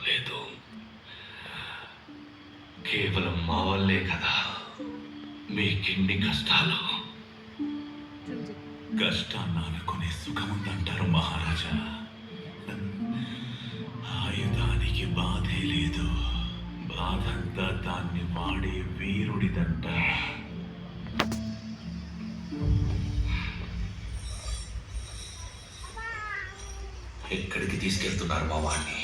లేదు. కేవలం మా వల్లే కదా మీకిన్ని కష్టాలు. కష్టాన్ని అనుకునే సుఖముందంటారు మహారాజా. ఆయుధానికి బాధే లేదు, బాధంతా దాన్ని వాడే వీరుడిదంట. ఎక్కడికి తీసుకెళ్తున్నారు మా వాడిని?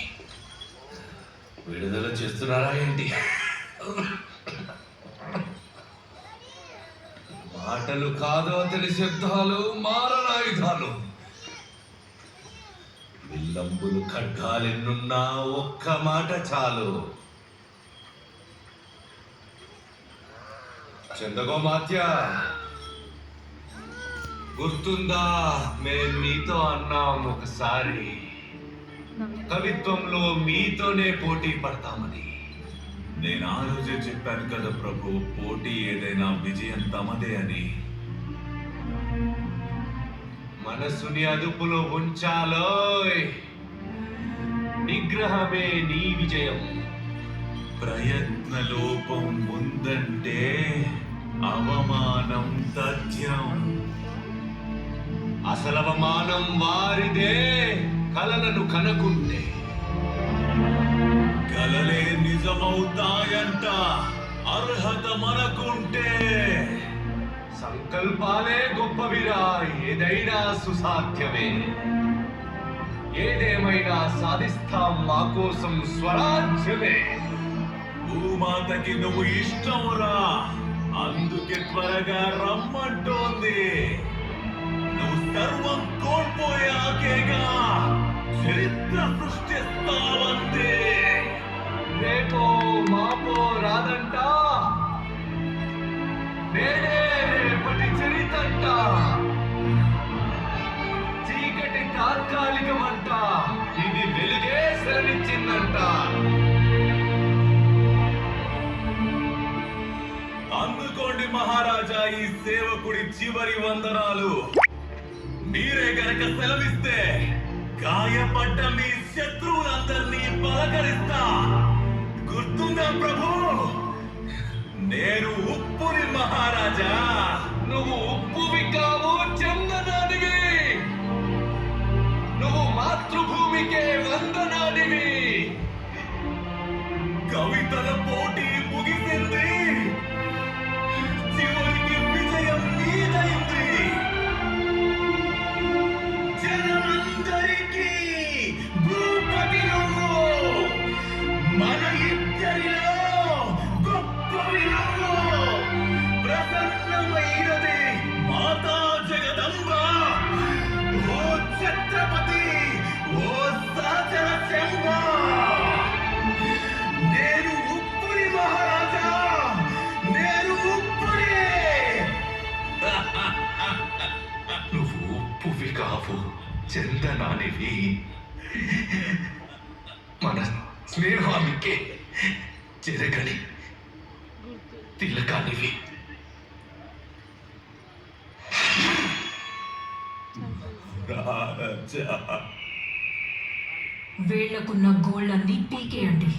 విడుదల చేస్తున్నారా ఏంటి? మాటలు కాదో తెలిసి యుద్ధాలు, మారణాయుధాలు, విల్లంబులు, ఖడ్గాలెన్నున్నా ఒక్క మాట చాలు. చందగోమాత్య, గుర్తుందా మేము మీతో అన్నాం ఒకసారి కవిత్వంలో మీతోనే పోటీ పడతామని? నేను ఆ రోజే చెప్పాను కదా ప్రభు, పోటీ ఏదైనా విజయం తమదే అని. మనసుని అదుపులో ఉంచాలోయ్, నిగ్రహమే నీ విజయం. ప్రయత్న లోపం ఉందంటే అవమానం తథ్యం. అసలవమానం వారిదే కలలను కనకుంటే. కలలే నిజమవుతాయంట అర్హత మనకుంటే. సంకల్పాలే గొప్పవిరా, ఏదైనా సుసాధ్యమే. ఏదేమైనా సాధిస్తాం మా కోసం స్వరాజ్యమే. భూమాతకి నువ్వు ఇష్టంరా, అందుకే త్వరగా రమ్మంటోంది. నువ్వు సర్వం కోల్పోయాకేగా చరిత్ర సృష్టిస్తావంతే. రేపో మాపో రాదంట, నేనే రేపటి చరితంట. చీకటి తాత్కాలికమంట, ఇది వెలుగే సెలవిచ్చిందంట. అందుకోండి మహారాజా ఈ సేవకుడి చివరి వందనాలు. మీరే గనక సెలవిస్తే గాయపడ్డ మీ శత్రువులందరినీ పలకరిస్తా. గుర్తుందా ప్రభు, నేను ఉప్పుని మహారాజా. నువ్వు ఉప్పువి కావు, చందనానివి. నువ్వు మాతృభూమికే వందనానివి. కవితల పోటీ ముగిసింది, చివరికి విజయం నీదైంది. జనమందరికీ భూపతి నువ్వు, మన ఇద్దరిలో గొప్పవి నువ్వు. ప్రసన్నమైనది మాతా జగదంబ. ఓ ఛత్రపతి, ఓ సాచర శంభ, నేను ఉప్పుని మహారాజా, నేను ఉప్పుని. నువ్వు ఉప్పువి కావు, చందనానివి. మన స్నేహానికే చెరగని తిలకానివి. రాజా, వేళ్లకున్న గోళ్ళన్నీ పీకేయండి.